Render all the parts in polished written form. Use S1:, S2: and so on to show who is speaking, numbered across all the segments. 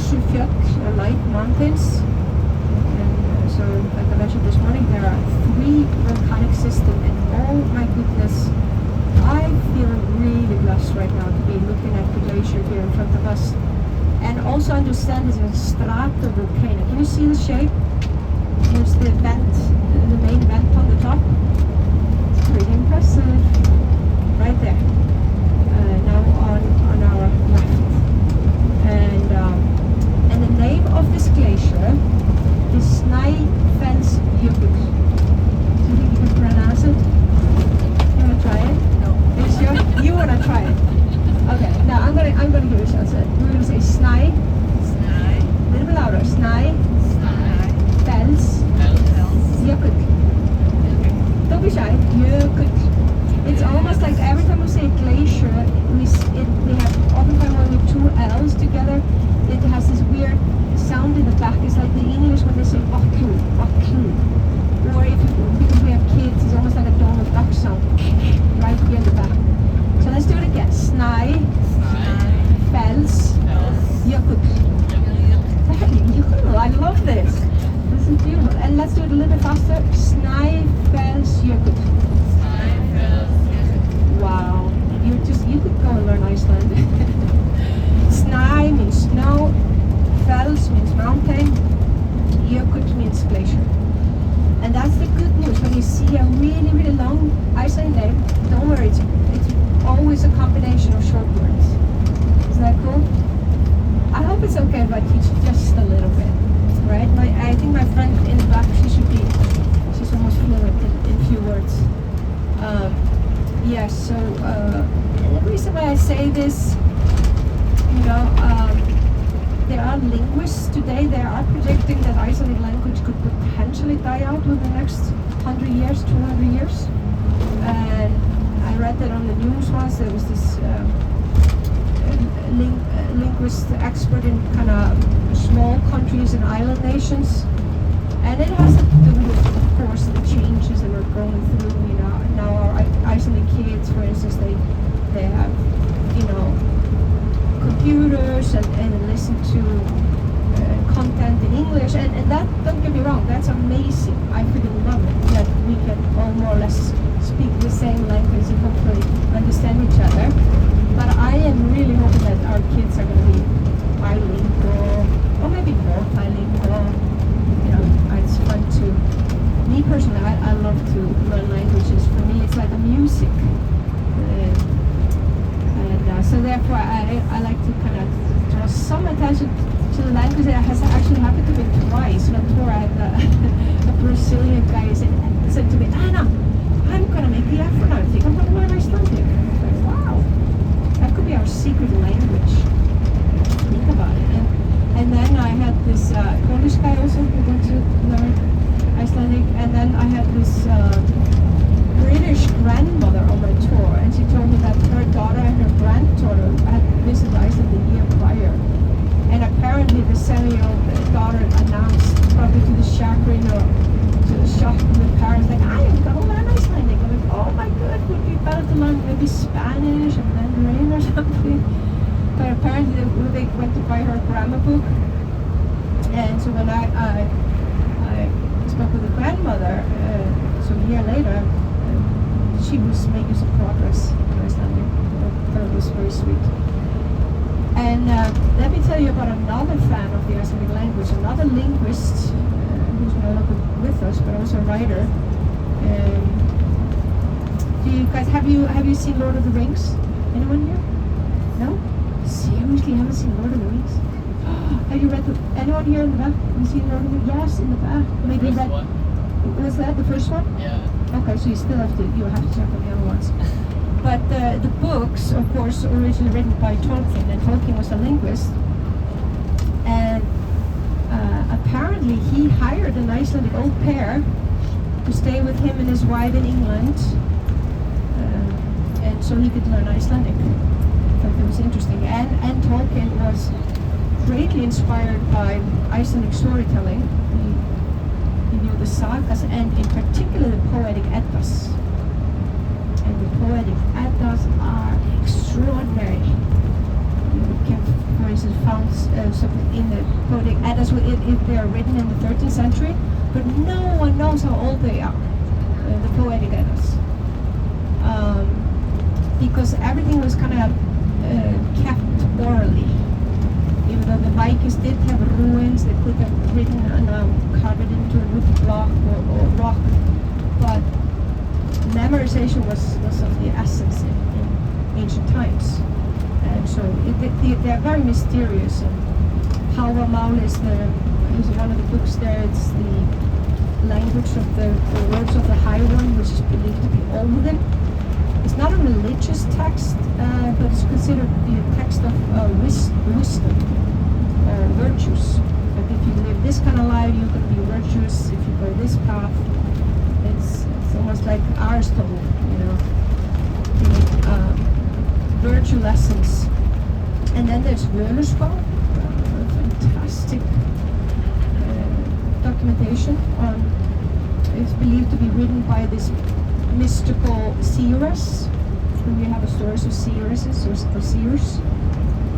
S1: Ljósufjöll, or light mountains. And so, like I mentioned this morning, there are 3 volcanic systems, and oh my goodness, I feel really blessed right now to be looking at the glacier here in front of us. And also understand it's a stratovolcano. Can you see the shape? Here's the vent, the main vent on the top. It's pretty impressive. Right there. Now on our left. And the name of this glacier is Snæfellsjökull. Do you think you can pronounce it? You wanna try it?
S2: No.
S1: Are you sure? You wanna try it? Okay. Now I'm gonna give it a shot. So we're gonna say Snæ.
S2: Snai.
S1: A little bit louder.
S2: Snai.
S1: Snæfellsjökull. Don't be shy. Jökull. It's almost like every time we say glacier, we have oftentimes only 2 L's together. It has this weird sound in the back. It's like the English when they say vakku. Or because we have kids, it's almost like a Donald Duck sound right here in the back. So let's do it again. Snæfellsjökull. I love this. This is beautiful. And let's do it a little bit faster. Snæfellsjökull. Wow. You could go and learn Iceland. Snæ means snow, fells means mountain, jökull means glacier. And that's the good news. When you see a really, really long Icelandic name, don't worry, it's always a combination of short words. Isn't that cool? I hope it's okay if I teach just a little bit, right? I think my friend in the back, she's almost fluent in few words. Yes, so the reason why I say this, there are linguists today, they are predicting that Icelandic language could potentially die out within the next 100 years, 200 years. And I read that on the news once, there was this linguist expert in kind of small countries and island nations. And it has to do with, of course, the changes that we're going through. Now our Icelandic kids, for instance, they have, computers and listen to content in English. And that, don't get me wrong, that's amazing. I freaking love it that we can all more or less speak the same language and hopefully understand each other. But I am really hoping that our kids are going to be bilingual, or maybe more bilingual. It's fun to, me personally, I love to learn languages. For me, it's like a music. So therefore, I like to kind of draw some attention to the language. It has actually happened to me twice. Before I had a Brazilian guy said to me, Anna, I'm going to make the effort now. I think I'm going to learn Icelandic. I was like, wow, that could be our secret language. Think about it. And then I had this Polish guy also who went to learn Icelandic. And then I had this British grandmother on my tour, and she told me that her daughter and her granddaughter had visited Iceland the year prior. And apparently the 7-year-old daughter announced probably to the chaperone or to the shop and the parents like, I am going to learn Icelandic. I'm like, oh my god, would be better to learn maybe Spanish or Mandarin or something. But apparently they went to buy her grammar book. And so when I spoke with the grandmother, so a year later, she was making some progress in Icelandic. That was very sweet. And let me tell you about another fan of the Icelandic language, another linguist who's no longer with us, but also a writer. Do you guys have you seen Lord of the Rings? Anyone here? No? Seriously, you haven't seen Lord of the Rings? Have you read anyone here in the back? Have you seen Lord of the Rings? Yes, in the back. Maybe read. Was that the first one?
S2: Yeah.
S1: Okay, so you have to check on the other ones. But the books, of course, originally written by Tolkien, and Tolkien was a linguist. And apparently he hired an Icelandic au pair to stay with him and his wife in England, and so he could learn Icelandic. I thought that was interesting. And Tolkien was greatly inspired by Icelandic storytelling. He knew the sagas, and in particular the poetic Eddas. And the poetic Eddas are extraordinary. You can, for instance, so in the poetic Eddas, they are written in the 13th century, but no one knows how old they are, the poetic Eddas. Because everything was kind of kept orally. Even though the Vikings did have ruins, they could have written and carved it into a wood block or rock, but memorization was of the essence in ancient times. And so they are very mysterious. And Havamal is one of the books there. It's the language of the words of the High One, which is believed to be olden. It's not a religious text, but it's considered to be a text of wisdom or virtues. Like if you live this kind of life, you can be virtuous. If you go this path, it's almost like Aristotle, virtue lessons. And then there's Völuspá, fantastic documentation on. It's believed to be written by this mystical seeress. We have a stories of seeresses or seers.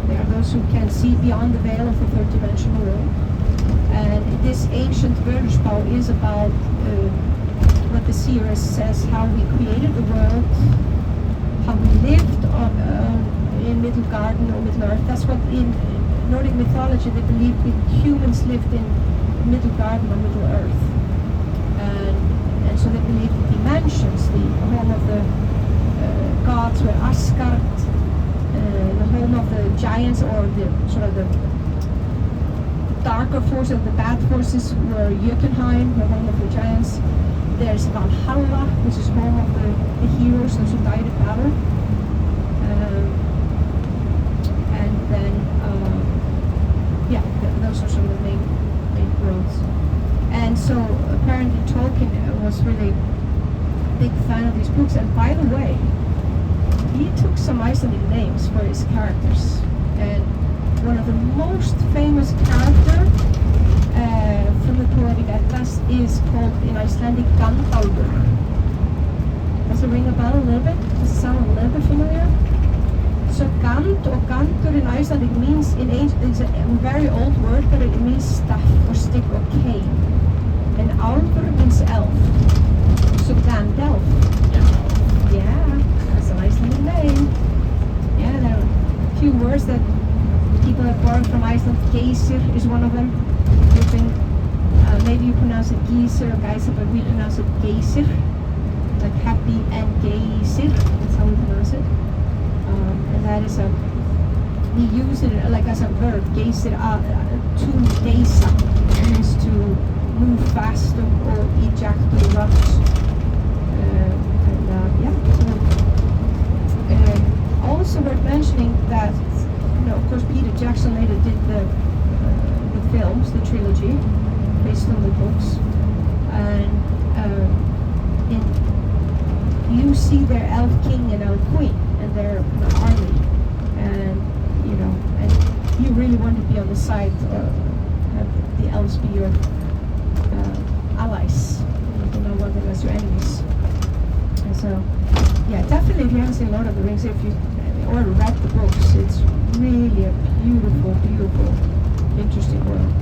S1: They are those who can see beyond the veil of the third dimensional world. And this ancient Völuspá is about what the seeress says, how we created the world, how we lived in Middle Garden or Middle Earth. That's what in Nordic mythology they believed humans lived in Middle Garden or Middle Earth. And so they believed the dimensions, the home of the gods were Asgard, the home of the giants or the sort of the darker forces, the bad forces were Jotunheim, the home of the giants. There's Valhalla, which is home of the heroes, those who died in battle. And then, those are some of the main worlds. And so apparently Tolkien was really a big fan of these books. And by the way, he took some Icelandic names for his characters. And one of the most famous characters from the poetic Atlas is called in Icelandic Gandalfur. Does it ring a bell a little bit? Does it sound a little bit familiar? So Gand or Gandur in Icelandic means it's a very old word, but it means staff or stick or cane. And Álfur means elf. So Gandalf. Yeah, that's an Icelandic name. Yeah, there are a few words that people have borrowed from Iceland. Geysir is one of them. Maybe you pronounce it Geysir or Geyser, but we pronounce it Geysir. Like happy and Geysir. That's how we pronounce it. And that is we use it like as a verb. Geysir to geisa means to move fast or eject or rush. Also worth mentioning that, of course, Peter Jackson later did the films, the trilogy, based on the books, and you see their elf king and elf queen and their army, and and you really want to be on the side have the elves be your allies. You don't want them as your enemies. And so, yeah, definitely if you haven't seen Lord of the Rings, or read the books, it's really a beautiful, beautiful, interesting world.